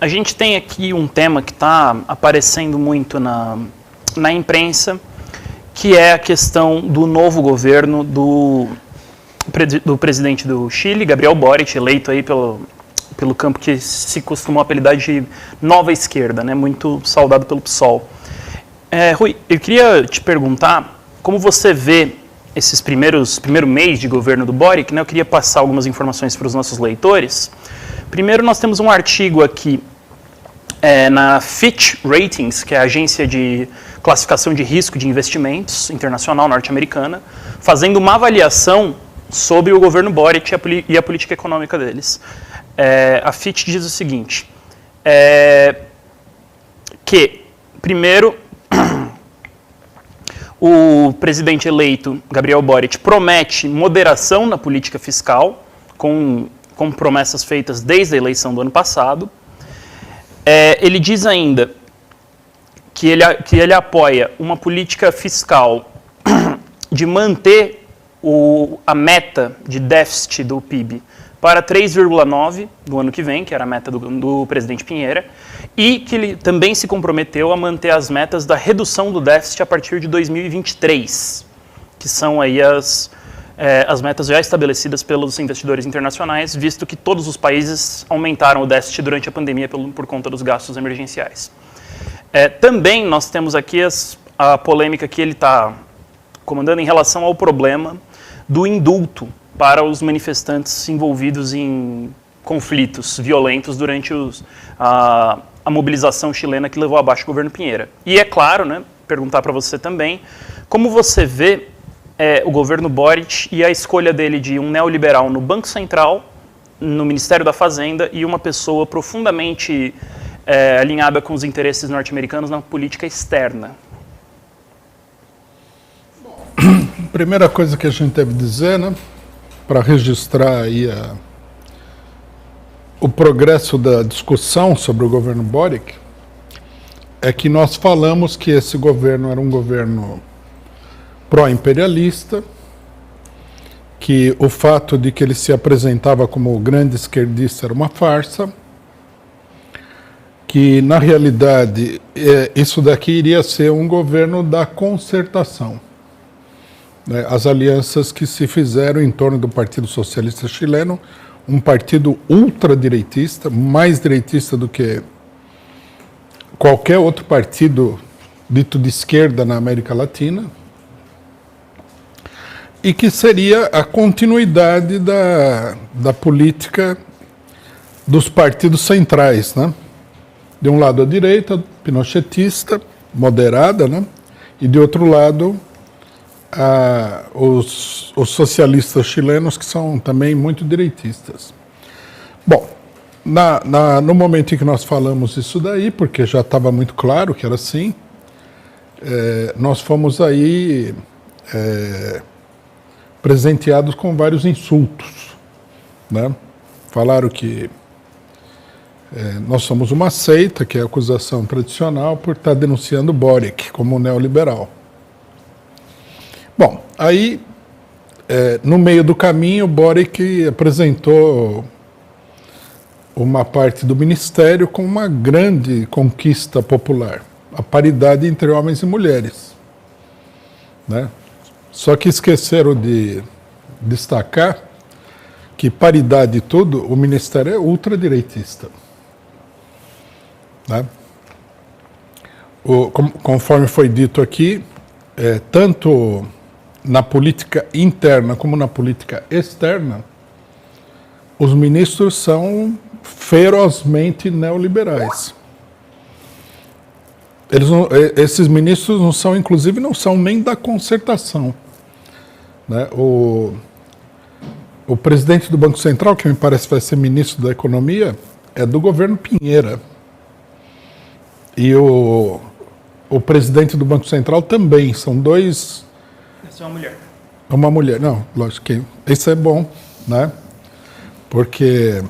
a gente tem aqui um tema que está aparecendo muito na imprensa, que é a questão do novo governo do presidente do Chile, Gabriel Boric, eleito aí pelo campo que se costumou apelidar de nova esquerda, né, muito saudado pelo PSOL. Rui, eu queria te perguntar como você vê esses primeiro mês de governo do Boric, né? Eu queria passar algumas informações para os nossos leitores. Primeiro, nós temos um artigo aqui na Fitch Ratings, que é a agência de classificação de risco de investimentos internacional norte-americana, fazendo uma avaliação sobre o governo Boric e a política econômica deles. A Fitch diz o seguinte, que, primeiro, o presidente eleito, Gabriel Boric, promete moderação na política fiscal, com promessas feitas desde a eleição do ano passado. Ele diz ainda que ele apoia uma política fiscal de manter a meta de déficit do PIB para 3,9% do ano que vem, que era a meta do presidente Piñera, e que ele também se comprometeu a manter as metas da redução do déficit a partir de 2023, que são aí as metas já estabelecidas pelos investidores internacionais, visto que todos os países aumentaram o déficit durante a pandemia por conta dos gastos emergenciais. Também nós temos aqui a polêmica que ele está comandando em relação ao problema do indulto para os manifestantes envolvidos em conflitos violentos durante a mobilização chilena que levou abaixo o governo Piñera. E é claro, né, perguntar para você também, como você vê o governo Boric e a escolha dele de um neoliberal no Banco Central, no Ministério da Fazenda e uma pessoa profundamente alinhada com os interesses norte-americanos na política externa? Primeira coisa que a gente deve dizer, né, para registrar aí o progresso da discussão sobre o governo Boric, é que nós falamos que esse governo era um governo pró-imperialista, que o fato de que ele se apresentava como grande esquerdista era uma farsa, que na realidade isso daqui iria ser um governo da concertação. As alianças que se fizeram em torno do Partido Socialista Chileno, um partido ultradireitista, mais direitista do que qualquer outro partido dito de esquerda na América Latina, e que seria a continuidade da política dos partidos centrais, né? De um lado a direita, pinochetista, moderada, né? E de outro lado os socialistas chilenos, que são também muito direitistas. Bom, no momento em que nós falamos isso daí, porque já estava muito claro que era assim, nós fomos aí presenteados com vários insultos, né? Falaram que nós somos uma seita, que é a acusação tradicional, por estar denunciando Boric como neoliberal. Bom, aí, no meio do caminho, Boric apresentou uma parte do ministério com uma grande conquista popular, a paridade entre homens e mulheres, né? Só que esqueceram de destacar que paridade e tudo, o ministério é ultradireitista, né? Conforme foi dito aqui, tanto na política interna como na política externa, os ministros são ferozmente neoliberais. Esses ministros não são, inclusive, não são nem da concertação, né? O presidente do Banco Central, que me parece vai ser ministro da Economia, é do governo Piñera. E o presidente do Banco Central também, são dois... Essa é uma mulher. Uma mulher, não, lógico que isso é bom, né? Porque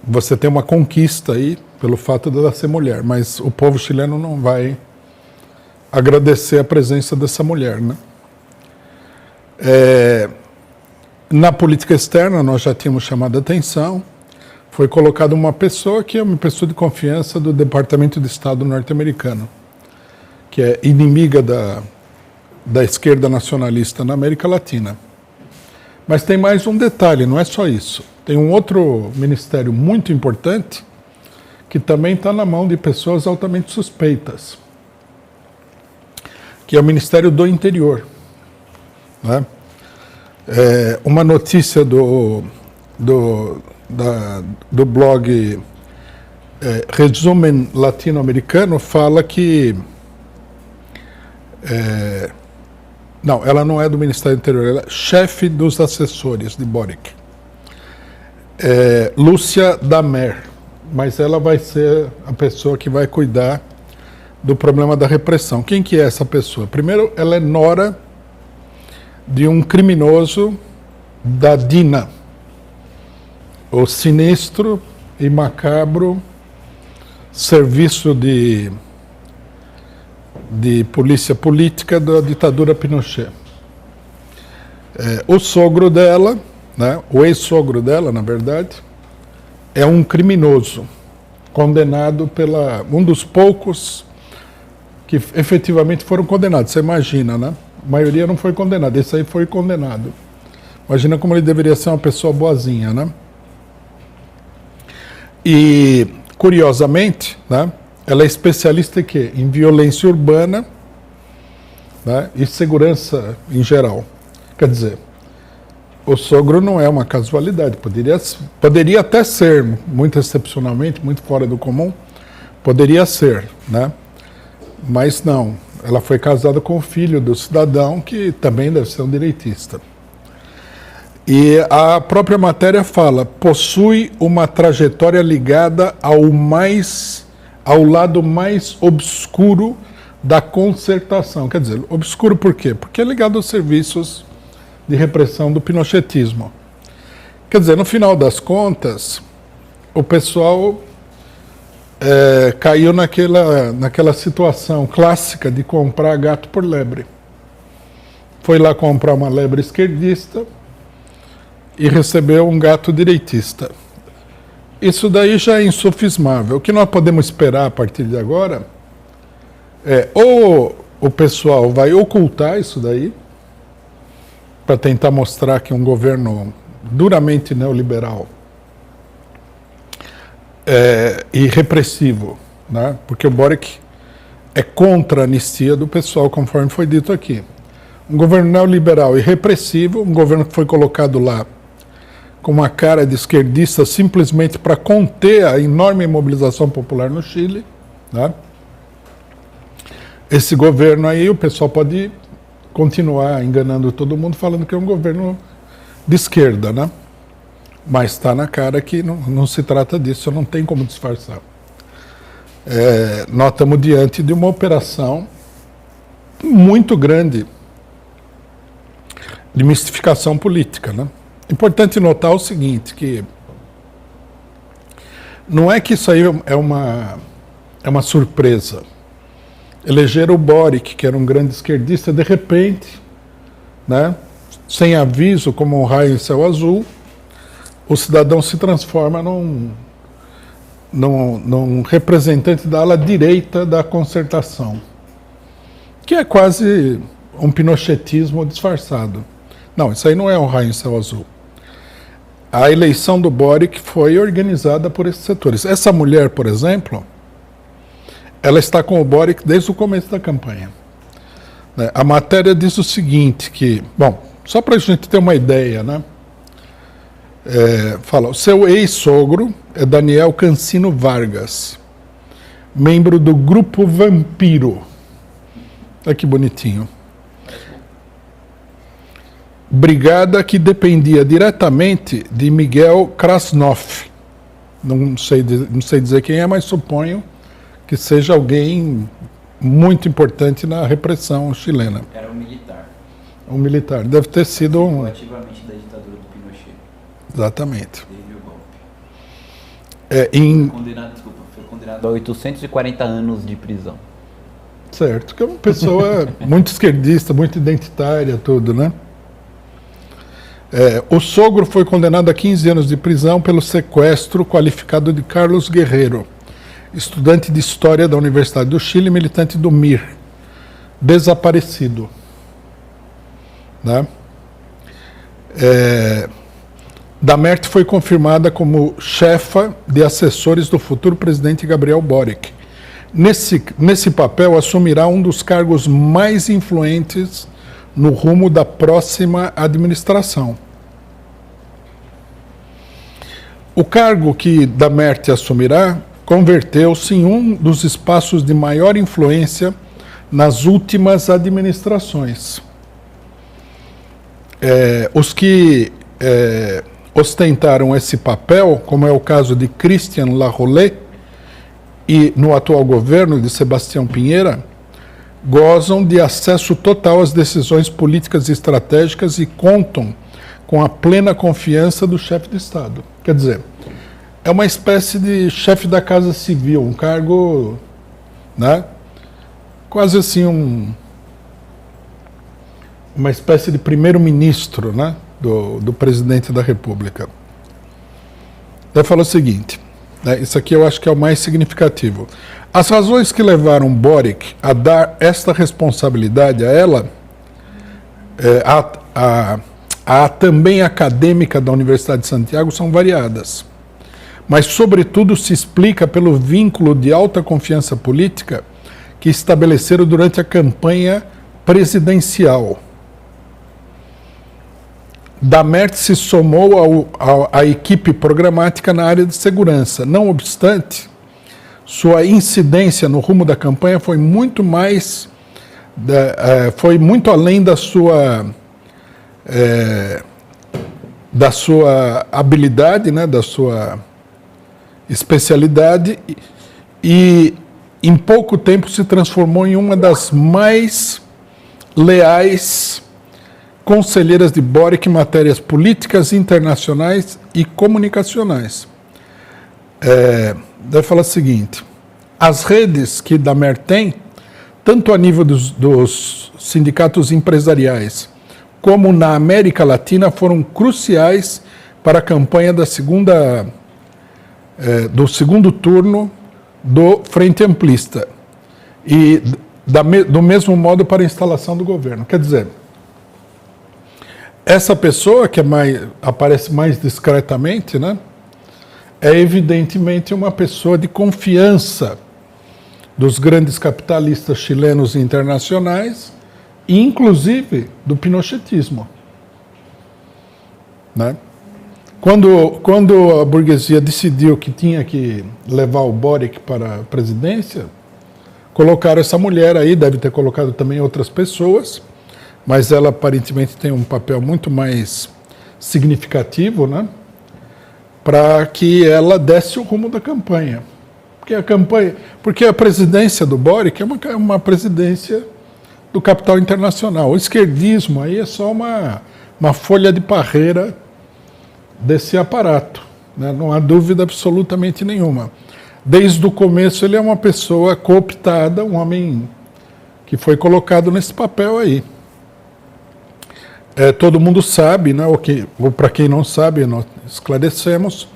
você tem uma conquista aí pelo fato dela ser mulher, mas o povo chileno não vai agradecer a presença dessa mulher, né? Na política externa, nós já tínhamos chamado a atenção, foi colocada uma pessoa que é uma pessoa de confiança do Departamento de Estado norte-americano, que é inimiga da esquerda nacionalista na América Latina. Mas tem mais um detalhe, não é só isso. Tem um outro ministério muito importante que também está na mão de pessoas altamente suspeitas, que é o Ministério do Interior. Né? Uma notícia do blog Resumen Latino-Americano fala que... não, ela não é do Ministério do Interior, ela é chefe dos assessores de Boric. Lúcia Damer, mas ela vai ser a pessoa que vai cuidar do problema da repressão. Quem que é essa pessoa? Primeiro, ela é nora de um criminoso da DINA, o sinistro e macabro serviço de polícia política da ditadura Pinochet. O sogro dela, né, o ex-sogro dela, na verdade, é um criminoso, condenado um dos poucos que efetivamente foram condenados. Você imagina, né? A maioria não foi condenada, esse aí foi condenado. Imagina como ele deveria ser uma pessoa boazinha, né? E, curiosamente, né, ela é especialista em quê? Em violência urbana, né, e segurança em geral. Quer dizer, o sogro não é uma casualidade, poderia até ser, muito excepcionalmente, muito fora do comum, poderia ser, né? Mas não, ela foi casada com o filho do cidadão, que também deve ser um direitista. E a própria matéria fala, possui uma trajetória ligada ao lado mais obscuro da concertação. Quer dizer, obscuro por quê? Porque é ligado aos serviços de repressão do pinochetismo. Quer dizer, no final das contas, o pessoal caiu naquela situação clássica de comprar gato por lebre. Foi lá comprar uma lebre esquerdista e recebeu um gato direitista. Isso daí já é insofismável. O que nós podemos esperar a partir de agora ou o pessoal vai ocultar isso daí, para tentar mostrar que um governo duramente neoliberal e repressivo, né? Porque o Boric é contra a anistia do pessoal, conforme foi dito aqui. Um governo neoliberal e repressivo, um governo que foi colocado lá com uma cara de esquerdista simplesmente para conter a enorme mobilização popular no Chile, né? Esse governo aí, o pessoal pode continuar enganando todo mundo falando que é um governo de esquerda, né? Mas está na cara que não se trata disso, não tem como disfarçar. Nós estamos diante de uma operação muito grande de mistificação política, né? Importante notar o seguinte, que não é que isso aí é uma surpresa. Elegeram o Boric, que era um grande esquerdista, de repente, né, sem aviso, como um raio em céu azul, o cidadão se transforma num representante da ala direita da concertação, que é quase um pinochetismo disfarçado. Não, isso aí não é um raio em céu azul. A eleição do Boric foi organizada por esses setores. Essa mulher, por exemplo, ela está com o Boric desde o começo da campanha. A matéria diz o seguinte, que, bom, só para a gente ter uma ideia, né? Fala, o seu ex-sogro é Daniel Cancino Vargas, membro do Grupo Vampiro. Olha que bonitinho. Brigada que dependia diretamente de Miguel Krasnov. Não sei dizer quem é, mas suponho que seja alguém muito importante na repressão chilena. Era um militar. Um militar. Deve ter sido ativamente da ditadura do Pinochet. Exatamente. Teve o golpe. Foi condenado a 840 anos de prisão. Certo, que é uma pessoa muito esquerdista, muito identitária, tudo, né? O sogro foi condenado a 15 anos de prisão pelo sequestro qualificado de Carlos Guerreiro, estudante de História da Universidade do Chile, militante do MIR, desaparecido. Né? Damert foi confirmada como chefa de assessores do futuro presidente Gabriel Boric. Nesse papel, assumirá um dos cargos mais influentes no rumo da próxima administração. O cargo que Damert assumirá converteu-se em um dos espaços de maior influência nas últimas administrações. Os que ostentaram esse papel, como é o caso de Christian Larroulet e no atual governo de Sebastião Pinheira, gozam de acesso total às decisões políticas e estratégicas e contam com a plena confiança do chefe de Estado. Quer dizer, é uma espécie de chefe da Casa Civil, um cargo, né, quase assim uma espécie de primeiro-ministro, né, do presidente da República. Ele falou o seguinte, né, isso aqui eu acho que é o mais significativo. As razões que levaram Boric a dar esta responsabilidade a ela, a também acadêmica da Universidade de Santiago, são variadas. Mas, sobretudo, se explica pelo vínculo de alta confiança política que estabeleceram durante a campanha presidencial. Damert se somou à equipe programática na área de segurança. Não obstante, sua incidência no rumo da campanha foi muito além da sua habilidade, né, da sua especialidade, e em pouco tempo se transformou em uma das mais leais conselheiras de Boric em matérias políticas, internacionais e comunicacionais. Deve falar o seguinte: as redes que Damert tem, tanto a nível dos sindicatos empresariais como na América Latina, foram cruciais para a campanha do segundo turno do Frente Amplista e do mesmo modo para a instalação do governo. Quer dizer, essa pessoa que aparece mais discretamente, né, é evidentemente uma pessoa de confiança dos grandes capitalistas chilenos e internacionais, e inclusive do pinochetismo. Né? Quando a burguesia decidiu que tinha que levar o Boric para a presidência, colocaram essa mulher aí, deve ter colocado também outras pessoas, mas ela aparentemente tem um papel muito mais significativo, né, para que ela desse o rumo da campanha. Porque a presidência do Boric é uma presidência do capital internacional. O esquerdismo aí é só uma folha de parreira desse aparato, né? Não há dúvida absolutamente nenhuma. Desde o começo ele é uma pessoa cooptada, um homem que foi colocado nesse papel aí. Todo mundo sabe, né, ou para quem não sabe, nós esclarecemos,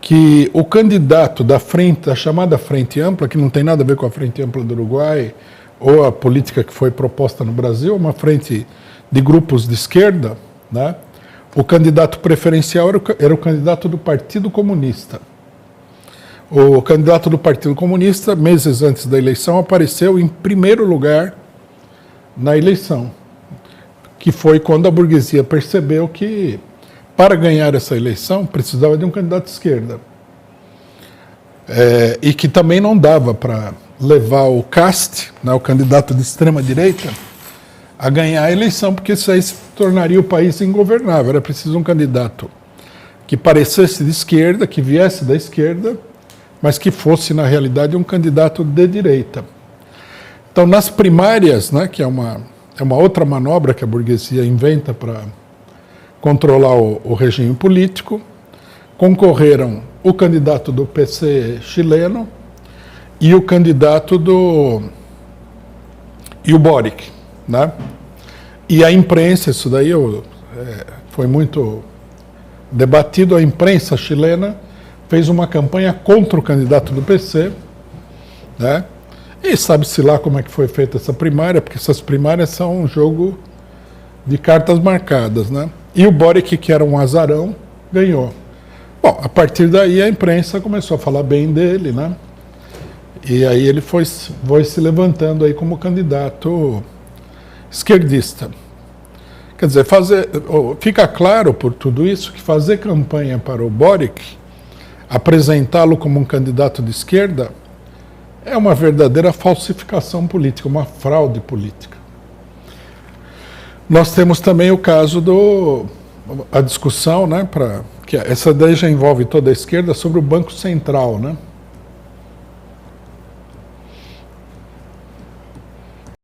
que o candidato da chamada Frente Ampla, que não tem nada a ver com a Frente Ampla do Uruguai, ou a política que foi proposta no Brasil, uma frente de grupos de esquerda, né, o candidato preferencial era o candidato do Partido Comunista. O candidato do Partido Comunista, meses antes da eleição, apareceu em primeiro lugar na eleição, que foi quando a burguesia percebeu que, para ganhar essa eleição, precisava de um candidato de esquerda. E que também não dava para levar o Cast, né, o candidato de extrema-direita, a ganhar a eleição, porque isso aí se tornaria o país ingovernável. Era preciso um candidato que parecesse de esquerda, que viesse da esquerda, mas que fosse, na realidade, um candidato de direita. Então, nas primárias, né, que é uma outra manobra que a burguesia inventa para controlar o regime político, concorreram o candidato do PC chileno e o candidato e o Boric, né? E a imprensa, isso daí foi muito debatido. A imprensa chilena fez uma campanha contra o candidato do PC, né? E sabe-se lá como é que foi feita essa primária, porque essas primárias são um jogo de cartas marcadas, né? E o Boric, que era um azarão, ganhou. Bom, a partir daí a imprensa começou a falar bem dele, né? E aí ele foi se levantando aí como candidato esquerdista. Quer dizer, fica claro por tudo isso que fazer campanha para o Boric, apresentá-lo como um candidato de esquerda, é uma verdadeira falsificação política, uma fraude política. Nós temos também o caso a discussão, né, que essa daí já envolve toda a esquerda, sobre o Banco Central, né?